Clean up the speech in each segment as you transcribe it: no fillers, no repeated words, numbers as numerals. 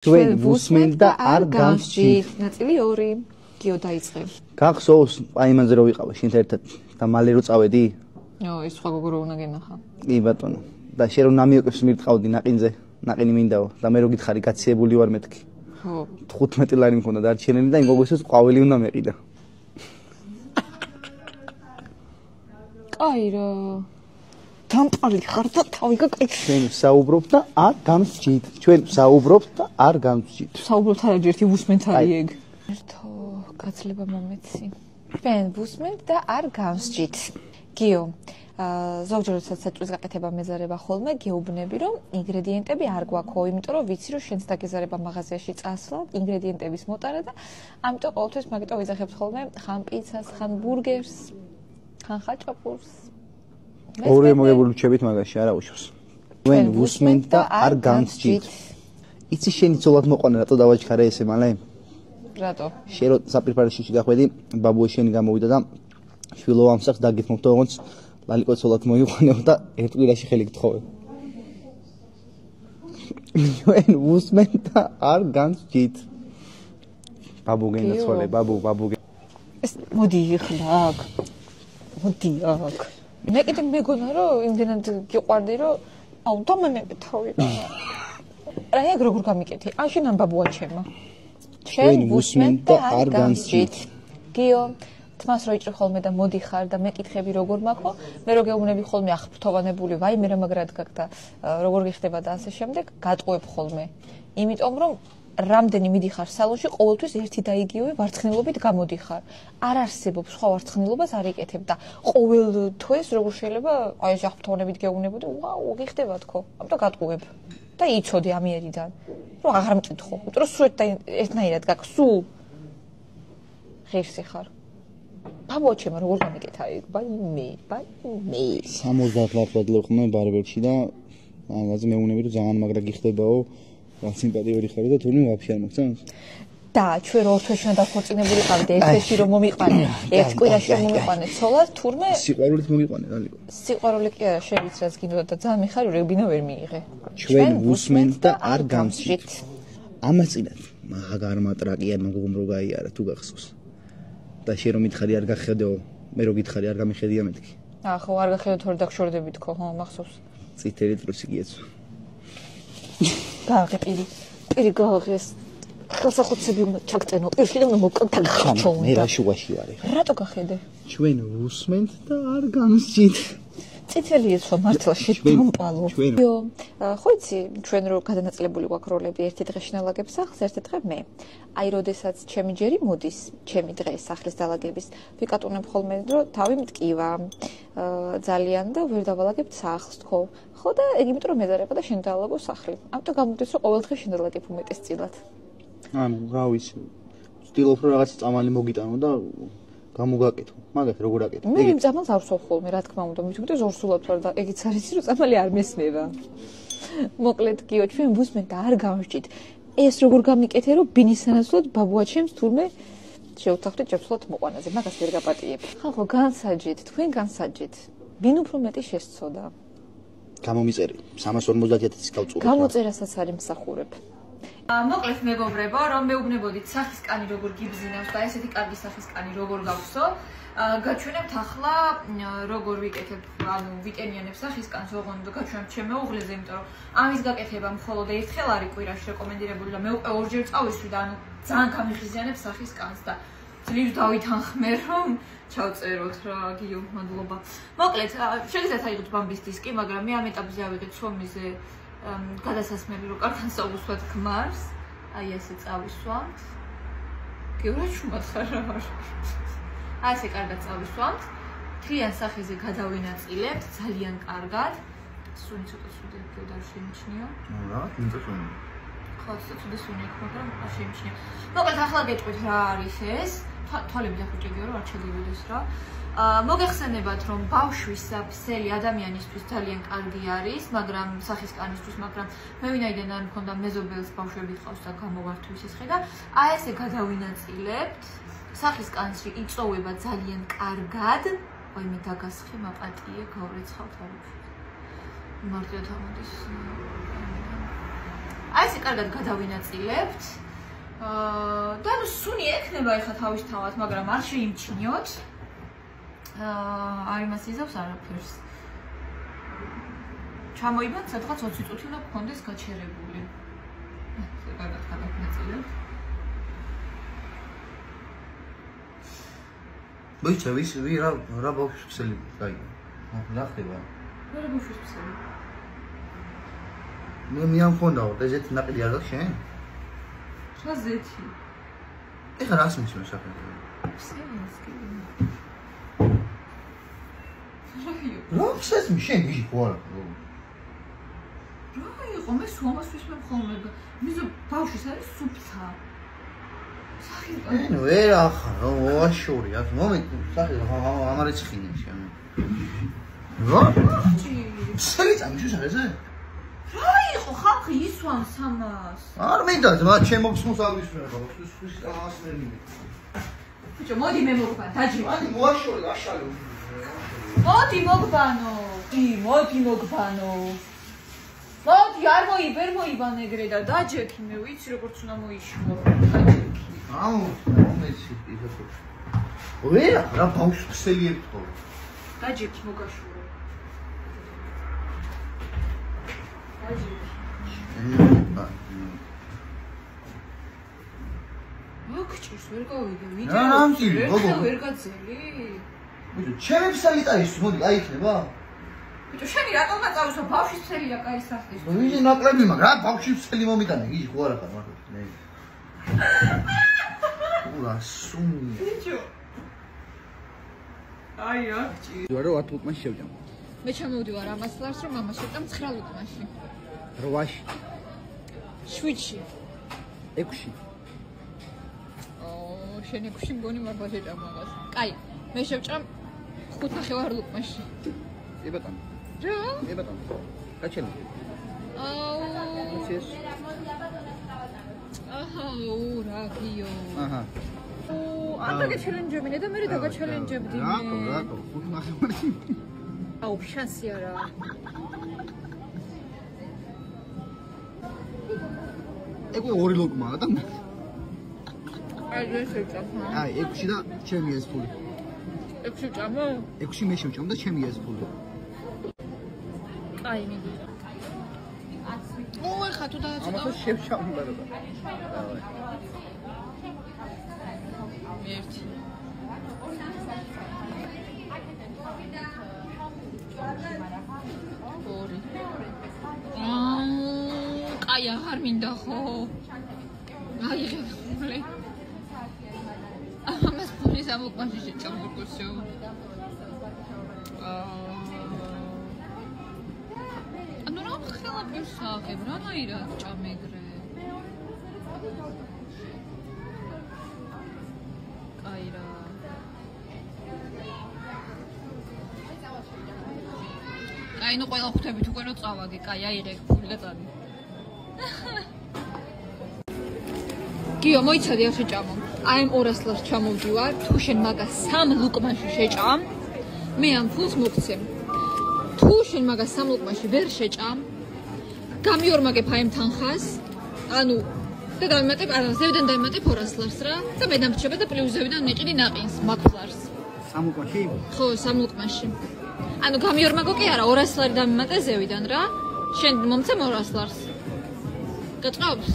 ჩვენ ვუსმენთ და არ გავსჯით. ნაწილი 2. გიო დაიწყე. გახსოვს აი იმაზე რო ვიყავ შენ ერთად და მალე რო წავედი? ეს სხვა გოგო რო უნდა გენახა. კი ბატონო. და შენ რომ ნამიოკებს მირტყავდი ნაყინზე, ნაყინი მინდაო და მე რო გითხარი გაციებული ვარ მეთქი. ხო. 15 ლარი მქონდა დარჩენილი და იმ გოგოსს ყვავილი უნდა მეყიდა. აი რა. დამპალი ხარ და თავი გაკეთე. ჩვენ საუბრობთ და არ გამსჯით. ჩვენ საუბრობთ და არ გამსჯით. საუბრობთ არა ერთი ვუსმენთ არის ეგ. ერთო გაცლება მომეცი. ჩვენ ვუსმენთ და არ გამსჯით. გიო, ზოგჯერ როდესაც საჭმლის გაკეთება მეზარება ხოლმე, გეუბნები რომ ინგრედიენტები არ გვაქვს, იმიტომ რომ ვიცი რომ შენს დაგეზარება მაღაზიაში წასვლა, ინგრედიენტების მოტარა და ამიტომ ყოველთვის მაგიტო ვიძახებს ხოლმე ხან პიცას, ხან ბურგერს, ხან ხაჭაპურს. ორი მოგებული რჩებით მაგაში არა უშავს. ჩვენ ვუსმენთ და არ გამსჯით. იცი შენი ცოლად მოყვანა რატო დავაჩქარე ესე მალე? რატო? შენ რო საპირფარეში გახვედი, ბაბუე შენი გამოვიდა და შვილო ამ სახს დაგითმობ და ოღონდ ლალიკო ცოლად მოიყვანეო და ერთ კვირაში ხელი გთხოვე. ჩვენ ვუსმენთ და არ გამსჯით. ბაბუ გენაცვალე, ბაბუ. ეს მოდი ეხლა აქ. მოდი აქ. მე კიდე მეგონა რომ იმდენად გიყვარდი რომ აუ დამემები თავი. რა ეგ როგორ გამიკეთე? შენ ამ ბაბუა ჩემო. ჩვენ ვუსმენთ და არ გამსჯით. გიო, თმას რო იჭრი ხოლმე და მოდიხარ და მეკითხები როგორ მაქვს, მე რო გეუბნები ხოლმე აღფრთოვანებული, ვაი მე რა მაგრად გაკდა, როგორ გიხდება და ასე შემდეგ, გატყუებ ხოლმე. იმიტომ რომ რამდენი მიდიხარ სალონში, ყოველთვის ერთი და იგივე ვარცხნილობით გამოდიხარ. არ არსებობს სხვა ვარცხნილობას არ იკეთებ და ყოველ თვეს როგორ შეიძლება აი ეს აღფრთოვანებით გეუბნებოდი, ვაუ, გიხდება თქო. ამიტომ გატყუებ და იცოდი ამიერიდან, რომ აღარ მკითხო. იმიტომ რომ სულ ერთნაირად გაქვს, სულ ღირსი ხარ. ბაბუა ჩემო, როგორ გამიკეთა ეგ? ბაი მე. 70 ლარს ვადლებ ხოლმე ბარბერში და მაგაზე მეუბნები რომ ძალიან მაგრა გიხდებაო. რა სიმპათიური ხარ და თურმე ვაფშე არ მოგწონს? და ჩვენ ორ თვეში უნდა დახორწინებული ყავდე, ერთ თვეში რომ მომიყვანე, ერთ კვირაში რომ მომიყვანე ცოლად, თურმე სიყვარულით მომიყვანე, რალიკო. სიყვარული კი არა, შევიც რაც გინდოდა და ძალიან მიხარ რომ რებინა ვერ მიიღე. ჩვენ ვუსმენთ და არ გამსჯით. ამასწინათ, მაგარ მატრაკია მოგომ რო გაიარა თუ გახსოვს. და შენ რომ მითხარი არ გახედეო, მე რო გითხარი არ გამიხედია მეთქი. ხო, არ გახედო თორე დაგშორდები თქო, ხო, მახსოვს. წითელი ტრუსი გიეცვა. გააღე პირი გააღეს. გასახოცები უნდა ჩაგწენო, პირში და უნდა მოკონტაქტო. მე რა შუაში ვარ ეხლა. რატო გახედე? ჩვენ ვუსმენთ და არ გამსჯით. წითელი ეცვა მართლა შედამპალო. გიო, ხო იცი, ჩვენ რო გადანაწილებული გვაქვს როლები, ერთი დღე შინალაგებს სახლს, ერთი დღე მე. აი, როდესაც ჩემი ჯერი მოდის, ჩემი დღე სახლის დალაგების, ვიკატუნებ ხოლმე, რომ თავი მტკივა ძალიან და ვერ დავალაგებ სახლს, თქო. ხო და ეგ იმიტომ რომ მეზარება და შენ დაალაგო სახლი. ამიტომ გამოდის რომ ყოველ დღე შინალაგებ უმეტესწილად. ანუ რა ვიცი. ვცდილობ რომ რაღაც წამალი მოგიტანო და გამოგაკეთო. მაგას როგორ აკეთო? მე იმ წამალს არ ვსვავ ხოლმე, რა თქმა უნდა, მით უმეტეს ზორსულად ვარ და ეგიც არის რომ წამალი არ მესმევა. მოკლედ გიო, ჩვენ ვუსმენთ და არ გამსჯით. ეს როგორ გამიკეთე რომ ბინის სანაცვლოდ ბაბუა ჩემს თურმე შევთანხმდით ჯერცულად მოყვანაზე, მაგას ვერ გაპატიებ. ხო, განსაჯეთ, თქვენ განსაჯეთ. ვინ უფრო მეტი შესწოდა? გამომიწერი 350.000-ის გავწურებ. გამოწერასაც არ იმსახურებ. მოკლედ მეგობრებო, რომ მეუბნებოდით სახის კანი როგორ გიბზინავს და ესეთი კარგი სახის კანი როგორ გავხსო, გაჩვენებთ ახლა როგორ ვიკეთებ, ანუ ვიკენიანებ სახის კანს, ოღონდ გაჩვენებთ ჩემ მეუღლეზე, იმიტომ რომ ამის გაკეთება მხოლოდ ერთხელ არის კვირაში რეკომენდირებული და მე უკვე ორჯერ წავისვი და ანუ ძალიან გამიხიზიანებ სახის კანს და ძლივს დავითანხმე რომ ჩავწეროთ რა, გიო, მადლობა. მოკლედ, შეგიძლიათ აიღოთ ბამბის დისკი, მაგრამ მე ამ ეტაპზე ავიღეთ სვომიზე გადასასმელი რომ კარგად საუბრობთ ქმარს, აი ესე წავისვამთ. გიო, რა შუმად ხარ რა ვარ. აი ესე კარგად წავისვამთ. თლიან სახეზე გადავინაწილებთ ძალიან კარგად. სუნი ცოტა სუდი გიო და შეიმჩნია. რა, ინტერესული. ხო, ცოტა სუნი აქვს, მაგრამ არ შეიმჩნია. მოკლედ ახლა გეტყვით რა არის ეს. თვალები დახუჭე გიო რომ არ ჩადივიდეს რა. მოგეხსენებათ რომ ბავშვის ფსელი ადამიანისთვის ძალიან კარგი არის, მაგრამ სახის კანისთვის, მაგრამ მე ვინაიდან არ მქონდა მეზობელს ბავშვები ყავს და გამოვართვი სისხლი და აი ესე გადავინაწილებთ. სახის კანში იწოვება ძალიან კარგად. აი მე დაგასხი მაპატიე, გავრეცხავთ არ ვიცი. მარტივად ამოდის. აი ესე კარგად გადავინაწილებთ. და ნუ სუნი ექნება ეხლა თავისთავად, მაგრამ არ შეიმჩნიოთ. არ იმას იზავს არაფერს. ჩამოიბან სადღაც 20 წუთი უნდა გქონდეს გაჩერებული. ესე კარგად გადავინაწილებთ. მოიცა ვი რა ბავშვს ქსელი გაიგო. რა ხდება? რა ბავშვს ქსელი? მე ამ ფონდაო, ესეთი ნაყიდი არ გაქვს შენ? რა ზეთი? ეხლა რას მისმენს საფრთხე? ქსელს კი. რა ქსელი შენ გიჟი ხო არა? რა იყო მე სვამას ვისმენ ხოლმე. მიზო ბავშვის არის სუფთა. ნუ ვერა ხარ, ოაშური, აქ მომენტ, სახე ამარეც ხინე შენ. რა? ქსელი წამიშვის არ ეზე? რა იყო ხალხი ისვამს ამას? არ მინდა, მათ შემოხსნოს არ ვისმენება, ის ასმერნი. ბიჭო, მოდი მე მოგბან, დაჯი. აი, მოაშორე, აშალე. მოდი მოგბანო. კი, მოდი მოგბანო. მოდი, არ ვერ მოიბან ეგრე და დაჯექი მე, ვიცი როგორც უნდა მოიშმო. დაჯექი. მომეცი, ისე. ვერა, რა ბავშვს ქსელიებთ ხო? დაჯექი მოგაშურო. მოგჭირს ვერ გავიგე ვიდეო ვერ გაძელი ბიჭო ჩემი ფსელი წაის მოდი აი იქნება ბიჭო შენი რატომ გაწავისო ბავშვის ფსელია კაი სახლის ვიჟე ნაკლები მაგრამ რა ბავშვის ფსელი მომიტანე გიჟი ხო არა ხარ მართლა მე ულა სუნი ბიჭო აი აქჭი ვარო 10 ლუკმაში შევჭამ მე ჩამოვდივარ ამას ლარს რომ მამა შევჭამ 9 ლუკმაში 8-ში 7-ში 6-ში შენ 6-ში მგონი მარბა შეჭამ მაგას. კაი, მე შევჭამ 5.5 ლუკმაში. ე ბატონო. რა? ე ბატონო. გაჩელი. ეს. რა გიო. აჰა. ანდა გაჩელენჯებინე და მე დაგაჩელენჯებდი. რატო? 5.5. აუ, შანსი არა. ეგ 2 ლუკმაა და აი ეს შევჭამ. აი 6-ში და ჩემი ეს ფული. 6-ში ჭამო? 6-ში მე შევჭამ და ჩემი ეს ფული. აი მიდი. ეხა თუ დააწოდა. ამას შევჭამ ბარბა. ერთი. ორი. კაი აღარ მინდა ხო? აი ხე. ამას ფულის ამოყვანში შეჭამურკოსო. ანუ რა ხელა პერსახებ, რანაირად ჭამეგრე. კაი რა. კაი ნუ ყველა ხვდებით უკვე რომ წავაგე, კაი აიღე ფული და წავი. გიო მოიცადე არ შეჭამო. აი ამ 200 ლარს ჩამოვდივარ, თუ შენ მაგას 3 ლუკმაში შეჭამ, მე ამ ფულს მოგცემ. თუ შენ მაგას 3 ლუკმაში ვერ შეჭამ, გამიორმაგებ აი ამ თანხას, ანუ და დავიმატებ, არა, ზევიდან დავიმატებ 200 ლარს რა და მე დამრჩება და პლუს ზევიდან მეყიდი ნაყინს, მაგ ლარს. 3 ლუკმაში? ხო, 3 ლუკმაში. ანუ გამიორმაგო კი არა, 200 ლარი დავიმატე ზევიდან რა. შენ მომცემ 200 ლარს. გაწყობს?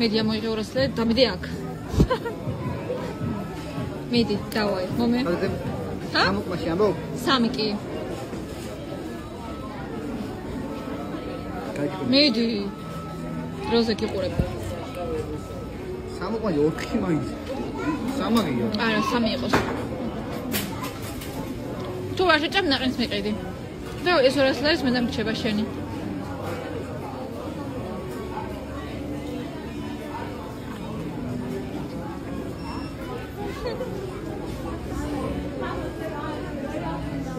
მედია მოიღე 200 ლარი, დამიდე აქ. მიდი, დავაი, მომე. ჰა? 3 ლუკმაში ამბობ? 3 კი. მიდი. როზე გიყურებ. 3 ლუკმაში 4 მაინც. 3 მაგია. არა, 3 იყოს. თუ არ შეჭამ ნაყინს მეყიდი. და ეს 200 ლარის მე დამრჩება შენი.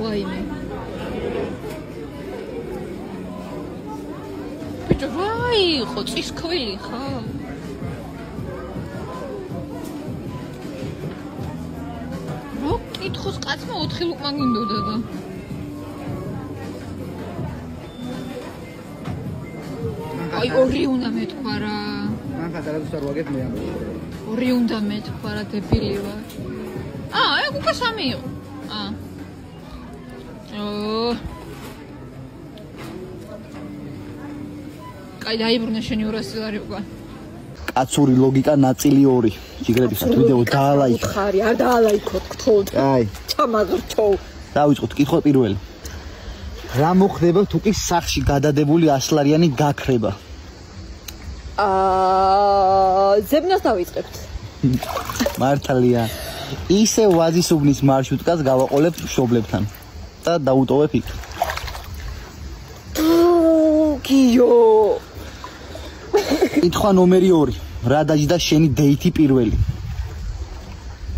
ვაიმე. ბიჭო, რა იყო? წისქვილი ხარ? რო კითხოს კაცმა 4 ლუკმა გინდოდა და. აი ორი უნდა მეთქვა რა. მან გადაგაცდა რო აგეთ მე ამ. ორი უნდა მეთქვა რა დებილი ვარ. ეგ უკვე 3 იყო. კაი დაიბრუნა შენი 200 ლარი უკვე. კაცური ლოგიკა ნაწილი 2. ჯიგრებისათ ვიდეო დაალაიქ. ხარი არ დაალაიქოთ გთხოვთ. აი. ჩამაგრჩო. დავიწყოთ კითხვა პირველი. რა მოხდება თუ კი სახში გადადებული 100 ლარიანი გაქრება? ზებნას დავიწყებთ. მართალია. ისე ვაზისუბნის მარშრუტკას გავაყოლებთ მშობლებთან და დაუტოვებ იქ. გიო. კითხვა ნომერი 2. რა დაჯდა შენი დეითი პირველი?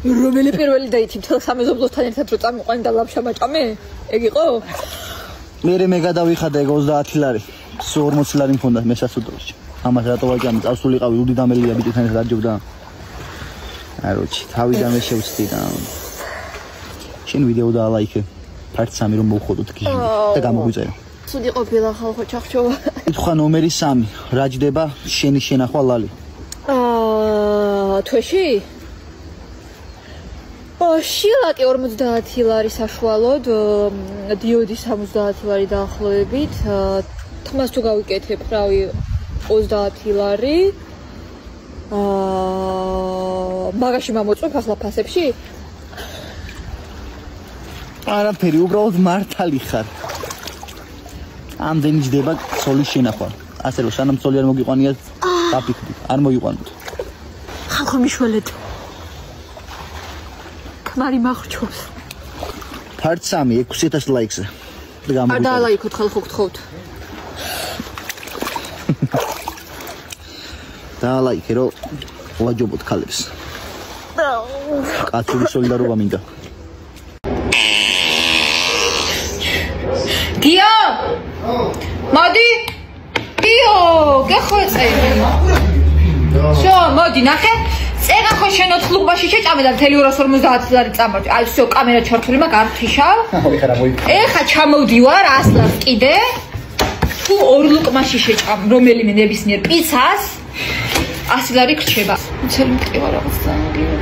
რომელი პირველი დეითი? მთელ სამეზობლოსთან ერთად რო წამიყვანი და ლაფშა მაჭამე? ეგ იყო? მე გადავიხადე ეგ 30 ლარი. 40 ლარი მქონდა მესასუდროში. ამას რატო ვაჭამე? წავსულიყავი უდი დამელია ბიტთან ერთად დაჯობდა. აროჩი, თავიდანვე შევწდი და შენ ვიდეო დაალაიქე. part 3 რომ მოვხოდოთ გიჟი და გამოგვიწერე. ცუდი ყოფილა ხალხო ჩახჩოვა. კითხვა ნომერი 3. რა ჯდება შენი შენახვა ლალი? თვეში? შილაკი 50 ლარი საშუალოდ, დიოდი 70 ლარი დაახლოებით, თმას თუ გავიკეთებ, რავი 30 ლარი. მაგაში მომწვევ ახლა ფასებში? არაფერი, უბრალოდ მართალი ხარ. ამდენი ჯდება ცოლის შენახვა. ასე რომ სანამ ცოლი არ მოგიყვანია, დაფიქრდით, არ მოიყვანოთ. ხალხო მიშველეთ. ქმარი მახრჩობს. part 3 6000 ლაიქზე. და გამოგვიწერე. არ დაალაიქოთ ხალხო გთხოვთ. დაალაიქე რომ ვაჯობოთ ქალებს. კაცური სოლიდარობა მინდა. გიო! მოდი! გიო, გეხვეწები. შო, მოდი, ნახე. წერა ხო შენ 4 კლუბაში შეჭამე და მთელი 250 ლარი წამოვდი. აი, всё, კამერა ჩართული მაქვს, არ ხიშავ. ეხა ჩამოვდივარ 100 ლარს კიდე. თუ 2 ლუკმაში შეჭამ რომელიმე ნებისმიერ პიცას 100 ლარი გრჩება. უცელი მტყივა რაღაც ძალიან.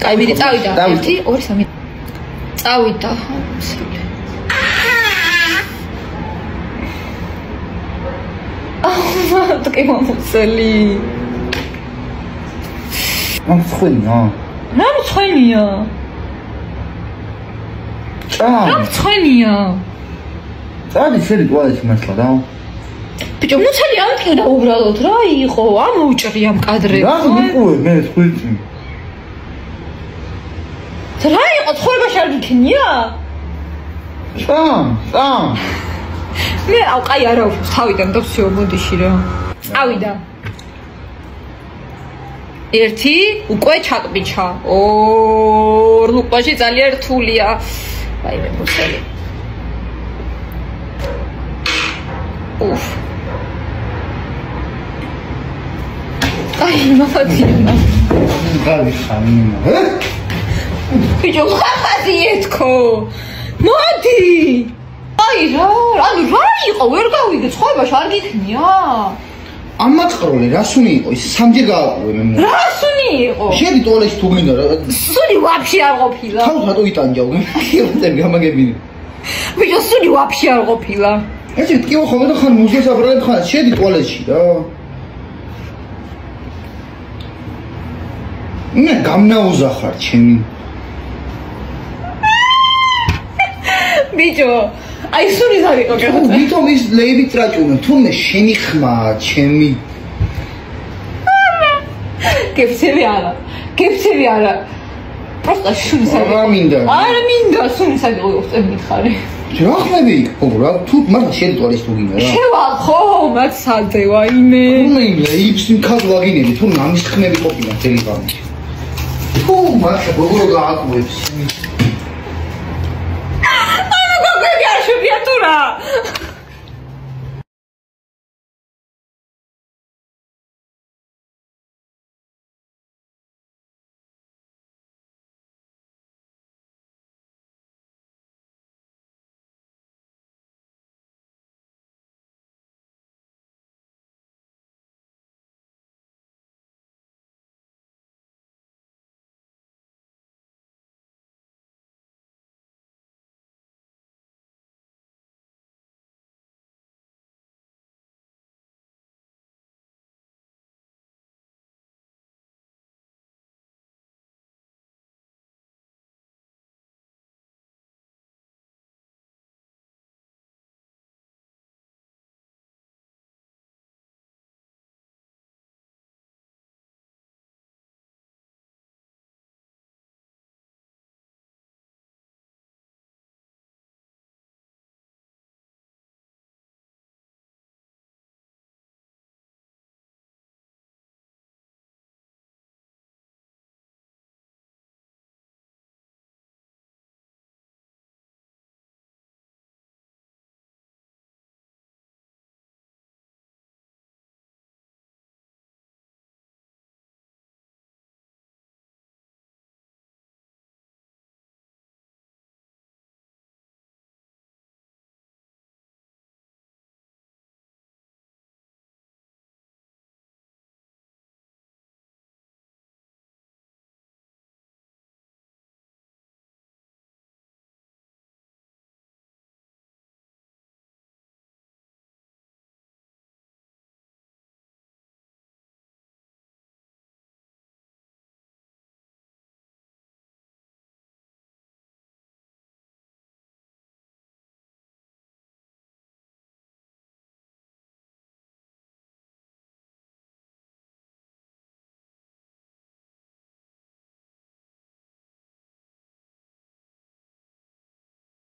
კაი, მიდი წავიდა. 1 2 3 წავიდა. ტკი მომწელი. მომწხვენია. რა მომწხვენია? რა მომწხვენია? წადი შენი ტუალეტში მართლა და ბიჭო, მოცელი ამტკინა უბრალოდ რა იყო? ამოუჭრი ამ კადრებს. რა მიყუე მე ხუჭი. რა იყო ცხოვრებაში არ გიქნია? წამ. მე კაი არა უშვს თავიდან და всё მოდიში რა. წავიდა. 1 უკვე ჩაკბიჩა. 2 ლუკაში ძალიან რთულია. აი მე მოსელი. უფ. აი მაფათინა. გავიხამინა. ბიჭო, ხაფათი ეთქო. მოდი. აი რა იყო? ვერ გავიგე, ცხოვრებაში არ გიქნია? ამაწყროლე რა სუნი იყო? ის სამჯერ გააყურე მე. რა სუნი იყო? შედი ტუალეტში თუ გინდა რა. სუნი ვაფშე არ ყოფილა. თავს რატო იტანჯავ? გიოწები გამაგებინე. ბიჭო, სუნი ვაფშე არ ყოფილა. ეჭი ტკივა ხოლმე და ხან მუზეს აბრალებ ხან შედი ტუალეტში რა. მე გამნაუზახარ ჩემი. ბიჭო, აი სუნი ზარიყო გეხო. ვითომ ის ლეიბი ტრაჭუნე, თუმე შენი ხმა, ჩემი. გეფცები არა. პროსტა სუნი ზარიყო. რა მინდა? არ მინდა სუნი ზარიყო, უწევ მითხარი. რა ხმები იქ? რა თუ მაგრამ შენი ტუალეტში თუ გინდა რა. შევალ ხო, მათ სადე ვაიმე. თუმე ლეიბს იმქად ვაგინები, თუ ამის ხმები ყოფილა ძელი გამი. თუ მათ როგორ გააკვებს? Ana, qual é a minha chuva?